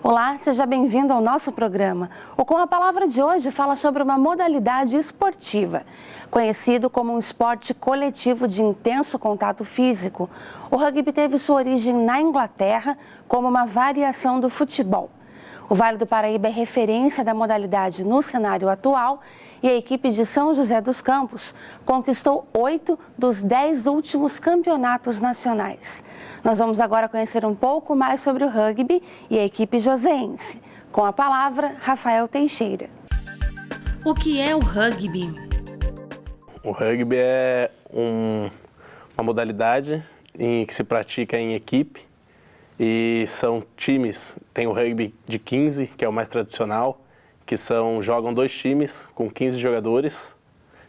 Olá, seja bem-vindo ao nosso programa. O Com a Palavra de hoje fala sobre uma modalidade esportiva, conhecido como um esporte coletivo de intenso contato físico. O rugby teve sua origem na Inglaterra como uma variação do futebol. O Vale do Paraíba é referência da modalidade no cenário atual e a equipe de São José dos Campos conquistou 8 dos 10 últimos campeonatos nacionais. Nós vamos agora conhecer um pouco mais sobre o rugby e a equipe joseense. Com a palavra, Rafael Teixeira. O que é o rugby? O rugby é uma modalidade que se pratica em equipe. E são times, tem o rugby de 15, que é o mais tradicional, que jogam 2 times com 15 jogadores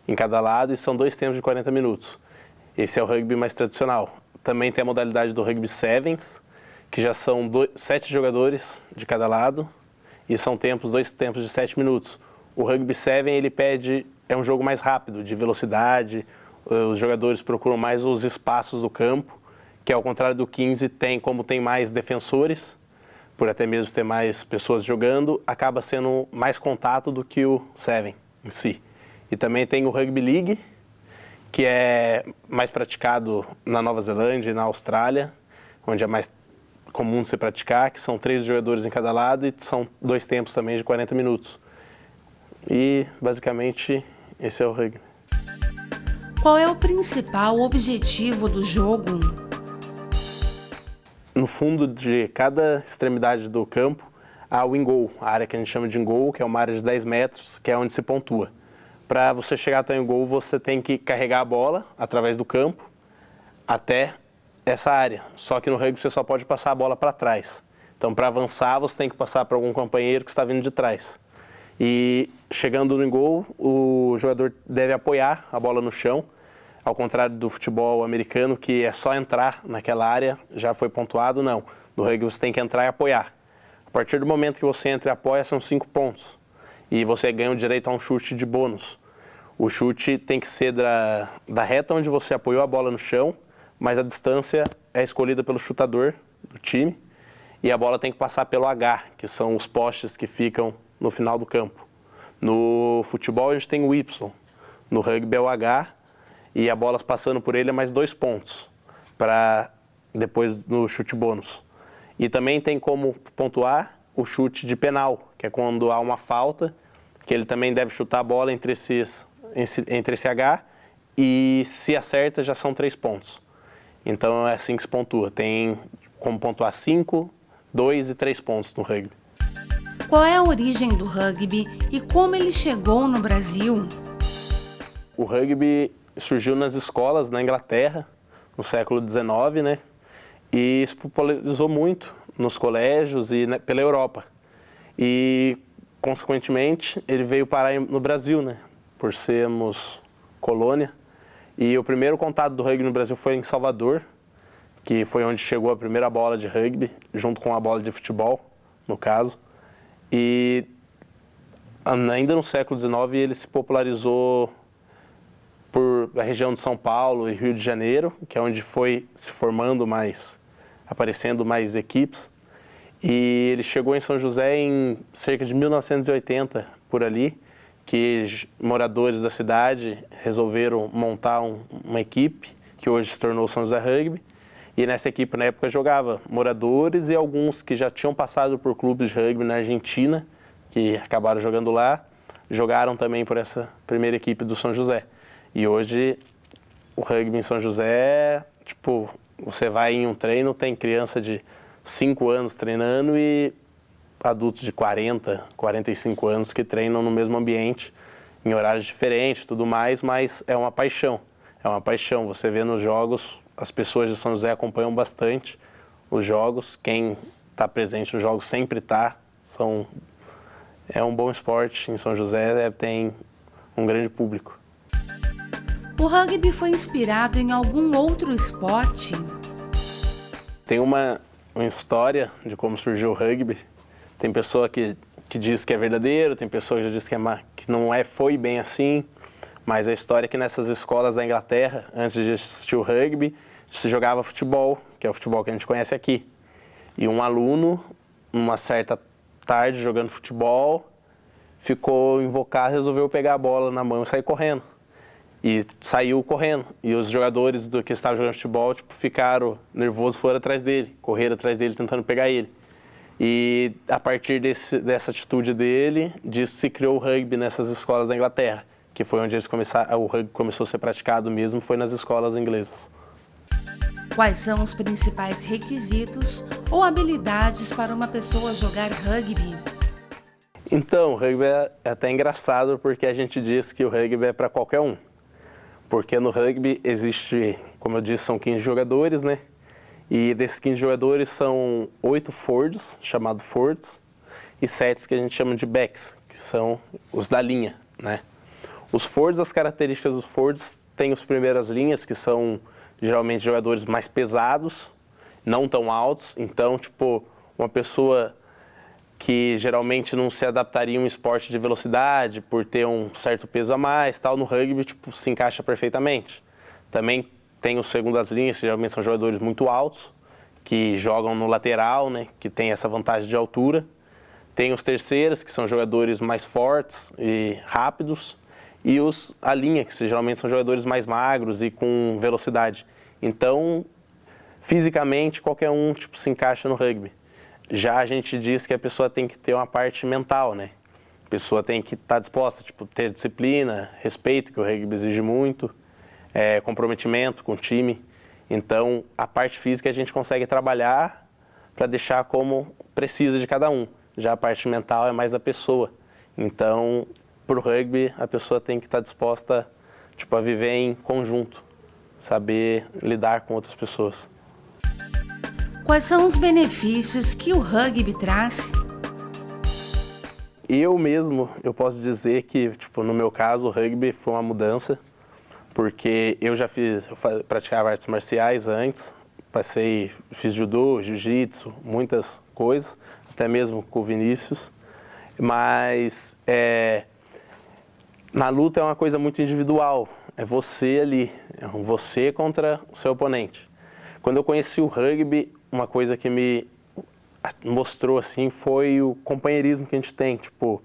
em cada lado e são 2 tempos de 40 minutos. Esse é o rugby mais tradicional. Também tem a modalidade do rugby sevens, que já são 7 jogadores de cada lado e são 2 tempos de 7 minutos. O rugby seven, é um jogo mais rápido, de velocidade, os jogadores procuram mais os espaços do campo, que ao contrário do 15, como tem mais defensores, por até mesmo ter mais pessoas jogando, acaba sendo mais contato do que o 7 em si. E também tem o Rugby League, que é mais praticado na Nova Zelândia e na Austrália, onde é mais comum de se praticar, que são 3 jogadores em cada lado e são 2 tempos também de 40 minutos. E, basicamente, esse é o rugby. Qual é o principal objetivo do jogo? No fundo de cada extremidade do campo, há o in-goal, a área que a gente chama de in-goal, que é uma área de 10 metros, que é onde se pontua. Para você chegar até o in-goal, você tem que carregar a bola através do campo até essa área. Só que no rugby você só pode passar a bola para trás. Então, para avançar, você tem que passar para algum companheiro que está vindo de trás. E chegando no in-goal, o jogador deve apoiar a bola no chão, ao contrário do futebol americano, que é só entrar naquela área, já foi pontuado, não. No rugby você tem que entrar e apoiar. A partir do momento que você entra e apoia, são 5 pontos. E você ganha o direito a um chute de bônus. O chute tem que ser da reta onde você apoiou a bola no chão, mas a distância é escolhida pelo chutador do time. E a bola tem que passar pelo H, que são os postes que ficam no final do campo. No futebol a gente tem o Y, no rugby é o H, e a bola passando por ele é mais 2 pontos, para depois no chute bônus. E também tem como pontuar o chute de penal, que é quando há uma falta, que ele também deve chutar a bola entre esse H, e se acerta já são 3 pontos. Então é assim que se pontua. Tem como pontuar 5, 2 e 3 pontos no rugby. Qual é a origem do rugby e como ele chegou no Brasil? O rugby surgiu nas escolas na Inglaterra, no século XIX, né? E se popularizou muito nos colégios e pela Europa. E, consequentemente, ele veio parar no Brasil, né? Por sermos colônia. E o primeiro contato do rugby no Brasil foi em Salvador, que foi onde chegou a primeira bola de rugby, junto com a bola de futebol, no caso. E ainda no século XIX ele se popularizou por a região de São Paulo e Rio de Janeiro, que é onde foi se formando aparecendo mais equipes. E ele chegou em São José em cerca de 1980, por ali, que moradores da cidade resolveram montar uma equipe, que hoje se tornou São José Rugby. E nessa equipe, na época, jogava moradores e alguns que já tinham passado por clubes de rugby na Argentina, que acabaram jogando lá, jogaram também por essa primeira equipe do São José. E hoje, o rugby em São José, você vai em um treino, tem criança de 5 anos treinando e adultos de 40, 45 anos que treinam no mesmo ambiente, em horários diferentes, tudo mais, mas é uma paixão. É uma paixão. Você vê nos jogos, as pessoas de São José acompanham bastante os jogos. Quem está presente nos jogos sempre está. É um bom esporte. Em São José tem um grande público. O rugby foi inspirado em algum outro esporte? Tem uma história de como surgiu o rugby. Tem pessoa que diz que é verdadeiro, tem pessoa que já diz que não foi bem assim. Mas a história é que nessas escolas da Inglaterra, antes de assistir o rugby, se jogava futebol, que é o futebol que a gente conhece aqui. E um aluno, numa certa tarde jogando futebol, ficou invocado, resolveu pegar a bola na mão e sair correndo. E saiu correndo. E os jogadores que estavam jogando futebol, tipo, ficaram nervosos, foram atrás dele, correram atrás dele tentando pegar ele. E a partir dessa atitude dele, disso se criou o rugby nessas escolas da Inglaterra, que foi onde o rugby começou a ser praticado mesmo, foi nas escolas inglesas. Quais são os principais requisitos ou habilidades para uma pessoa jogar rugby? Então, o rugby é até engraçado porque a gente diz que o rugby é para qualquer um. Porque no rugby existe, como eu disse, são 15 jogadores, né? E desses 15 jogadores são 8 forwards, chamados forwards, e 7 que a gente chama de backs, que são os da linha, né? Os forwards, as características dos forwards, tem as primeiras linhas, que são geralmente jogadores mais pesados, não tão altos. Então, tipo, uma pessoa que geralmente não se adaptaria a um esporte de velocidade por ter um certo peso a mais, tal, no rugby, tipo, se encaixa perfeitamente. Também tem os segundas linhas, que geralmente são jogadores muito altos, que jogam no lateral, né, que tem essa vantagem de altura. Tem os terceiros, que são jogadores mais fortes e rápidos. E a linha, que geralmente são jogadores mais magros e com velocidade. Então, fisicamente, qualquer um tipo, se encaixa no rugby. Já a gente diz que a pessoa tem que ter uma parte mental, né? A pessoa tem que estar disposta, tipo, ter disciplina, respeito, que o rugby exige muito, comprometimento com o time. Então, a parte física a gente consegue trabalhar para deixar como precisa de cada um. Já a parte mental é mais da pessoa. Então, para o rugby, a pessoa tem que estar disposta, tipo, a viver em conjunto, saber lidar com outras pessoas. Quais são os benefícios que o rugby traz? Eu mesmo, eu posso dizer que, tipo, no meu caso, o rugby foi uma mudança, porque eu praticava artes marciais antes, fiz judô, jiu-jitsu, muitas coisas, até mesmo com o Vinícius, mas na luta é uma coisa muito individual, é você ali, é você contra o seu oponente. Quando eu conheci o rugby, uma coisa que me mostrou assim foi o companheirismo que a gente tem. Tipo,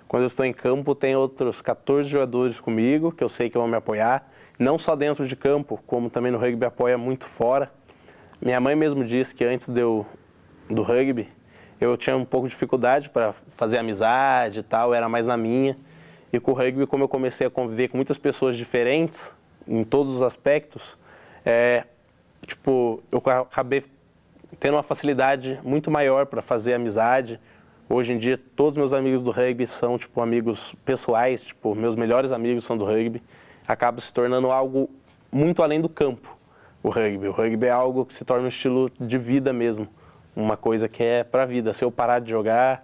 quando eu estou em campo, tem outros 14 jogadores comigo, que eu sei que vão me apoiar, não só dentro de campo, como também no rugby apoia muito fora. Minha mãe mesmo disse que antes do rugby, eu tinha um pouco de dificuldade para fazer amizade e tal, era mais na minha. E com o rugby, como eu comecei a conviver com muitas pessoas diferentes, em todos os aspectos, eu acabei tendo uma facilidade muito maior para fazer amizade. Hoje em dia, todos meus amigos do rugby são, tipo, amigos pessoais, tipo, meus melhores amigos são do rugby. Acaba se tornando algo muito além do campo, o rugby. O rugby é algo que se torna um estilo de vida mesmo, uma coisa que é para a vida. Se eu parar de jogar,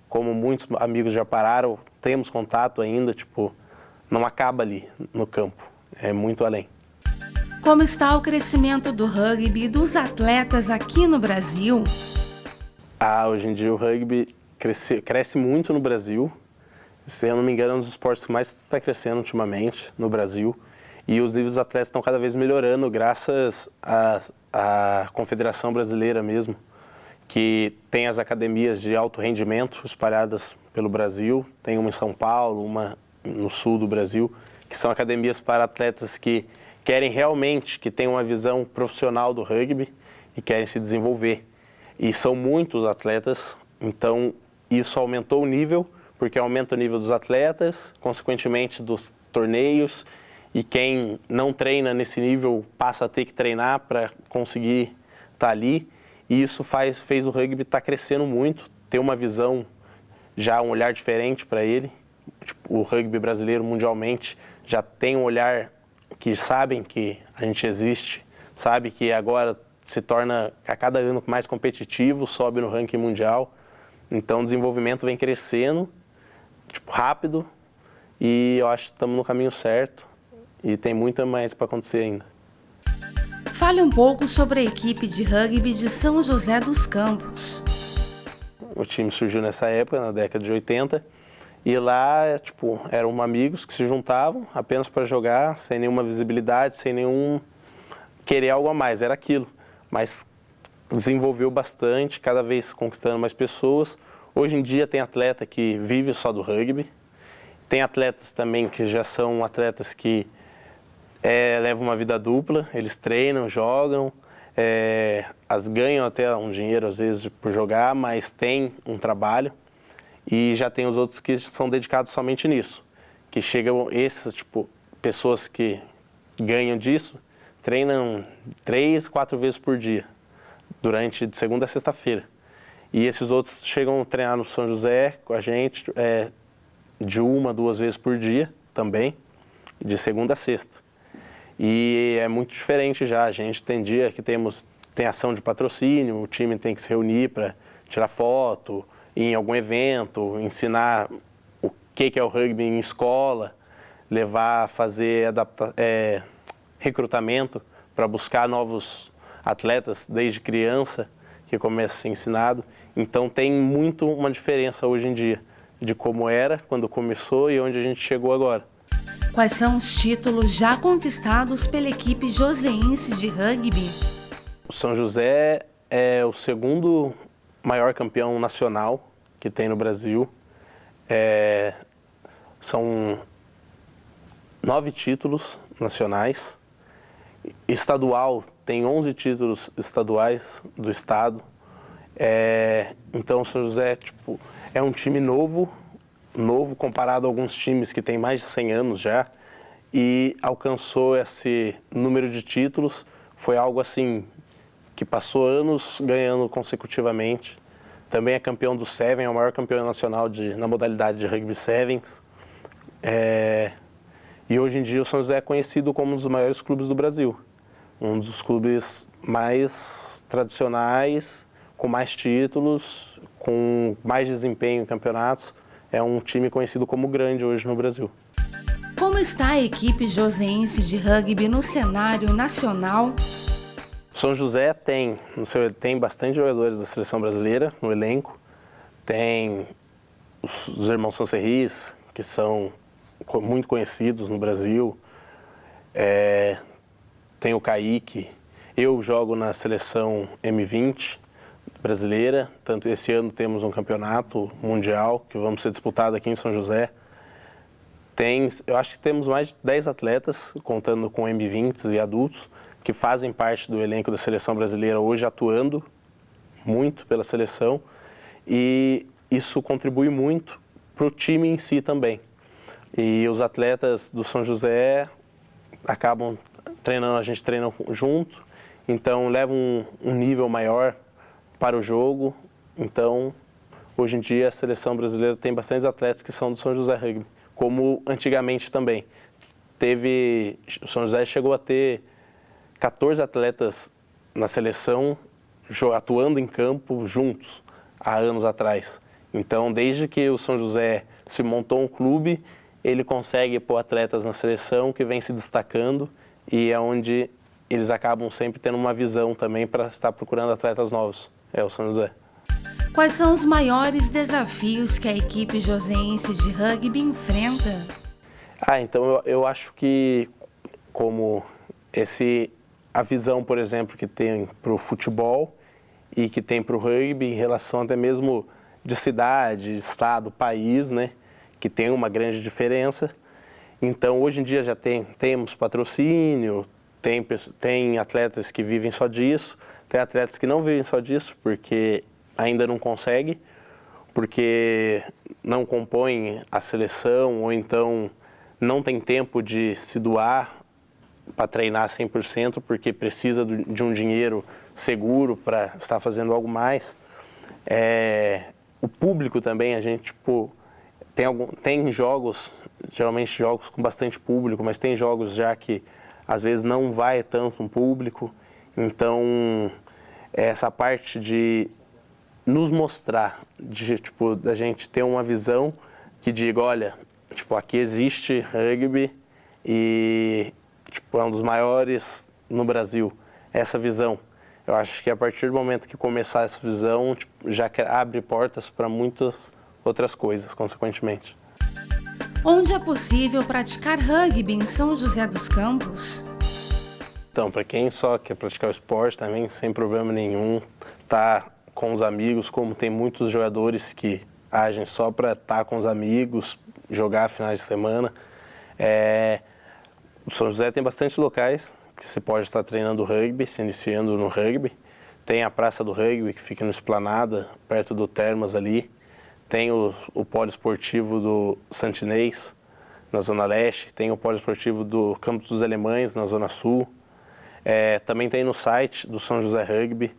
como muitos amigos já pararam, temos contato ainda, tipo, não acaba ali no campo, é muito além. Como está o crescimento do rugby e dos atletas aqui no Brasil? Hoje em dia o rugby cresce muito no Brasil. Se eu não me engano, é um dos esportes que mais está crescendo ultimamente no Brasil. E os níveis dos atletas estão cada vez melhorando graças à Confederação Brasileira mesmo, que tem as academias de alto rendimento espalhadas pelo Brasil. Tem uma em São Paulo, uma no sul do Brasil, que são academias para atletas que querem realmente, que tenham uma visão profissional do rugby e querem se desenvolver. E são muitos atletas, então isso aumentou o nível, porque aumenta o nível dos atletas, consequentemente dos torneios, e quem não treina nesse nível passa a ter que treinar para conseguir estar ali. E isso fez o rugby estar crescendo muito, ter uma visão, já um olhar diferente para ele. Tipo, o rugby brasileiro mundialmente já tem um olhar que sabem que a gente existe, sabe que agora se torna a cada ano mais competitivo, sobe no ranking mundial. Então o desenvolvimento vem crescendo, tipo, rápido, e eu acho que estamos no caminho certo e tem muito mais para acontecer ainda. Fale um pouco sobre a equipe de rugby de São José dos Campos. O time surgiu nessa época, na década de 80, e lá, tipo, eram amigos que se juntavam apenas para jogar, sem nenhuma visibilidade, sem nenhum querer algo a mais, era aquilo. Mas desenvolveu bastante, cada vez conquistando mais pessoas. Hoje em dia tem atleta que vive só do rugby, tem atletas também que já são atletas que levam uma vida dupla, eles treinam, jogam, ganham até um dinheiro às vezes por jogar, mas tem um trabalho. E já tem os outros que são dedicados somente nisso, que chegam pessoas que ganham disso, treinam 3, 4 vezes por dia, durante de segunda a sexta-feira. E esses outros chegam a treinar no São José com a gente de 1, 2 vezes por dia também, de segunda a sexta. E é muito diferente já, a gente tem dia que tem ação de patrocínio, o time tem que se reunir para tirar foto, ir em algum evento, ensinar o que é o rugby em escola, levar a fazer recrutamento para buscar novos atletas desde criança, que começa a ser ensinado. Então tem muito uma diferença hoje em dia de como era quando começou e onde a gente chegou agora. Quais são os títulos já conquistados pela equipe joseense de rugby? O São José é o segundo maior campeão nacional que tem no Brasil. São 9 títulos nacionais. Estadual, tem 11 títulos estaduais do estado. Então o São José é um time novo comparado a alguns times que têm mais de 100 anos já, e alcançou esse número de títulos. Foi algo assim que passou anos ganhando consecutivamente. Também é campeão do Seven, é o maior campeão nacional na modalidade de rugby Sevens. E hoje em dia o São José é conhecido como um dos maiores clubes do Brasil. Um dos clubes mais tradicionais, com mais títulos, com mais desempenho em campeonatos. É um time conhecido como grande hoje no Brasil. Como está a equipe joseense de rugby no cenário nacional? São José tem bastante jogadores da seleção brasileira no elenco. Tem os irmãos Sancerris, que são muito conhecidos no Brasil. Tem o Kaique. Eu jogo na seleção M20 brasileira. Tanto esse ano temos um campeonato mundial que vamos ser disputado aqui em São José. Eu acho que temos mais de 10 atletas, contando com M20s e adultos, que fazem parte do elenco da seleção brasileira hoje, atuando muito pela seleção, e isso contribui muito para o time em si também. E os atletas do São José acabam treinando, a gente treina junto, então leva um nível maior para o jogo. Então, hoje em dia, a seleção brasileira tem bastantes atletas que são do São José Rugby, como antigamente também. O São José chegou a ter 14 atletas na seleção atuando em campo juntos há anos atrás. Então, desde que o São José se montou um clube, ele consegue pôr atletas na seleção que vem se destacando, e é onde eles acabam sempre tendo uma visão também para estar procurando atletas novos. É o São José. Quais são os maiores desafios que a equipe joseense de rugby enfrenta? Então eu acho que como a visão, por exemplo, que tem para o futebol e que tem para o rugby, em relação até mesmo de cidade, estado, país, né, que tem uma grande diferença. Então, hoje em dia já temos patrocínio, tem atletas que vivem só disso, tem atletas que não vivem só disso porque ainda não conseguem, porque não compõem a seleção ou então não tem tempo de se doar para treinar 100% porque precisa de um dinheiro seguro para estar fazendo algo mais. O público também, a gente tem jogos, geralmente jogos com bastante público, mas tem jogos já que às vezes não vai tanto um público. Então, essa parte de nos mostrar, da gente ter uma visão que diga, olha, aqui existe rugby e é um dos maiores no Brasil. Essa visão. Eu acho que a partir do momento que começar essa visão, já abre portas para muitas outras coisas, consequentemente. Onde é possível praticar rugby em São José dos Campos? Então, para quem só quer praticar o esporte também, sem problema nenhum, tá com os amigos, como tem muitos jogadores que agem só para estar com os amigos, jogar finais de semana. O São José tem bastante locais que você pode estar treinando rugby, se iniciando no rugby. Tem a Praça do Rugby, que fica no Esplanada, perto do Termas ali. Tem o poliesportivo do Santinês, na Zona Leste. Tem o poliesportivo do Campos dos Alemães, na Zona Sul. Também tem no site do São José Rugby.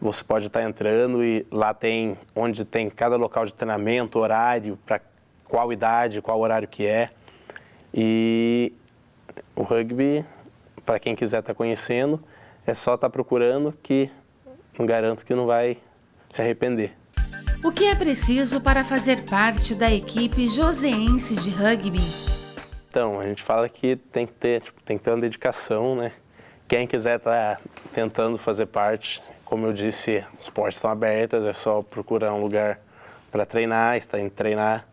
Você pode estar entrando e lá tem onde tem cada local de treinamento, horário, para qual idade, qual horário que é. E o rugby, para quem quiser estar conhecendo, é só estar procurando, que não garanto que não vai se arrepender. O que é preciso para fazer parte da equipe joseense de rugby? Então, a gente fala que tem que ter uma dedicação, né? Quem quiser estar tentando fazer parte, como eu disse, os portas estão abertas, é só procurar um lugar para treinar, estar indo treinar.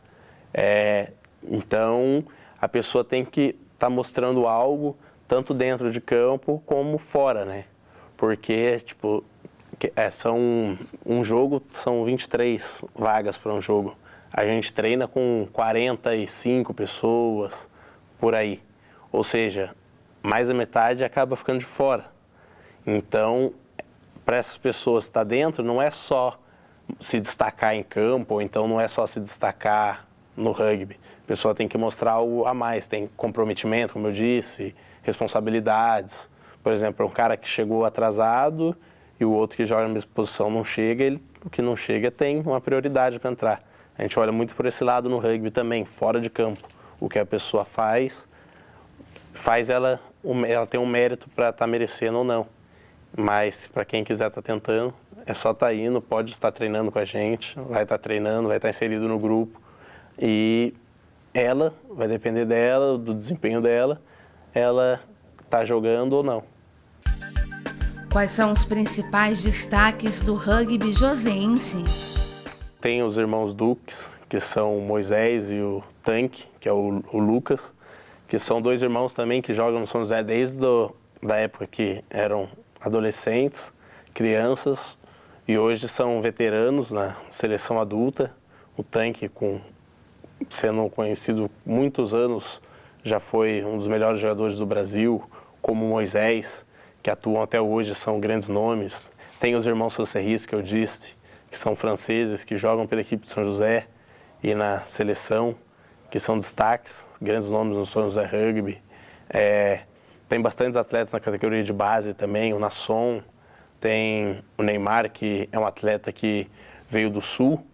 Então, a pessoa tem que estar mostrando algo, tanto dentro de campo como fora, né? Porque, um jogo são 23 vagas para um jogo. A gente treina com 45 pessoas, por aí. Ou seja, mais da metade acaba ficando de fora. Então, para essas pessoas estar dentro, não é só se destacar em campo, ou então não é só se destacar no rugby. A pessoa tem que mostrar algo a mais, tem comprometimento, como eu disse, responsabilidades. Por exemplo, um cara que chegou atrasado e o outro que joga na mesma posição não chega, o que não chega tem uma prioridade para entrar. A gente olha muito por esse lado no rugby também, fora de campo. O que a pessoa faz ela tem um mérito para estar merecendo ou não. Mas para quem quiser estar tentando, é só estar indo, pode estar treinando com a gente, vai estar treinando, vai estar inserido no grupo. E ela, vai depender dela, do desempenho dela, ela está jogando ou não. Quais são os principais destaques do rugby joseense? Tem os irmãos Duques, que são o Moisés e o Tanque, que é o Lucas, que são dois irmãos também que jogam no São José desde da época que eram adolescentes, crianças, e hoje são veteranos na seleção adulta. O Tanque, sendo conhecido muitos anos, já foi um dos melhores jogadores do Brasil, como o Moisés, que atuam até hoje, são grandes nomes. Tem os irmãos Sancerris, que eu disse, que são franceses, que jogam pela equipe de São José e na seleção, que são destaques, grandes nomes no São José Rugby. Tem bastantes atletas na categoria de base também, o Nasson, tem o Neymar, que é um atleta que veio do Sul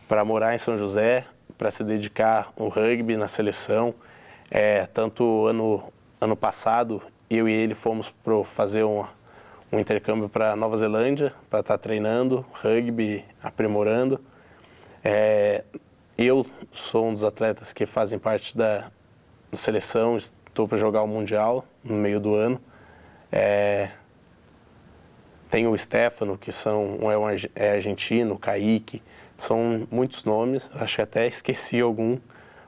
para morar em São José, para se dedicar ao rugby na seleção. Tanto ano passado, eu e ele fomos fazer um intercâmbio para Nova Zelândia, para estar treinando rugby, aprimorando. Eu sou um dos atletas que fazem parte da seleção, estou para jogar o Mundial no meio do ano. Tem o Stefano, que é argentino, o Kaique, são muitos nomes, acho que até esqueci algum,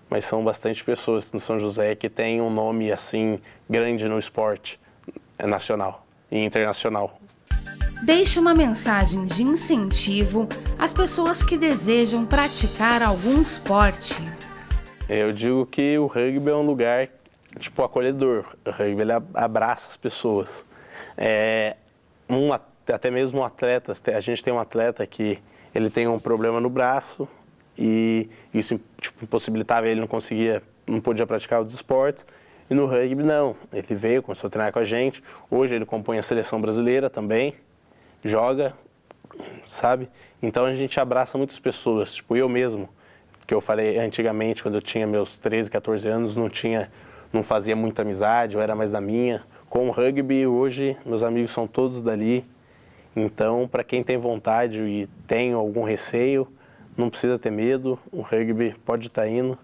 mas são bastante pessoas no São José que têm um nome assim grande no esporte nacional e internacional. Deixe uma mensagem de incentivo às pessoas que desejam praticar algum esporte. Eu digo que o rugby é um lugar acolhedor. O rugby ele abraça as pessoas. Até mesmo atletas, a gente tem um atleta que ele tem um problema no braço e isso impossibilitava ele, não podia praticar outros esportes. E no rugby não, ele veio, começou a treinar com a gente. Hoje ele compõe a seleção brasileira também, joga, sabe? Então a gente abraça muitas pessoas, eu mesmo, que eu falei antigamente, quando eu tinha meus 13, 14 anos, não fazia muita amizade, eu era mais da minha. Com o rugby, hoje, meus amigos são todos dali. Então, para quem tem vontade e tem algum receio, não precisa ter medo, o rugby pode estar indo,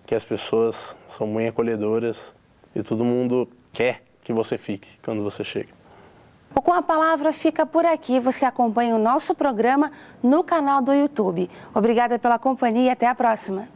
que as pessoas são muito acolhedoras e todo mundo quer que você fique quando você chega. O Com a Palavra fica por aqui. Você acompanha o nosso programa no canal do YouTube. Obrigada pela companhia e até a próxima.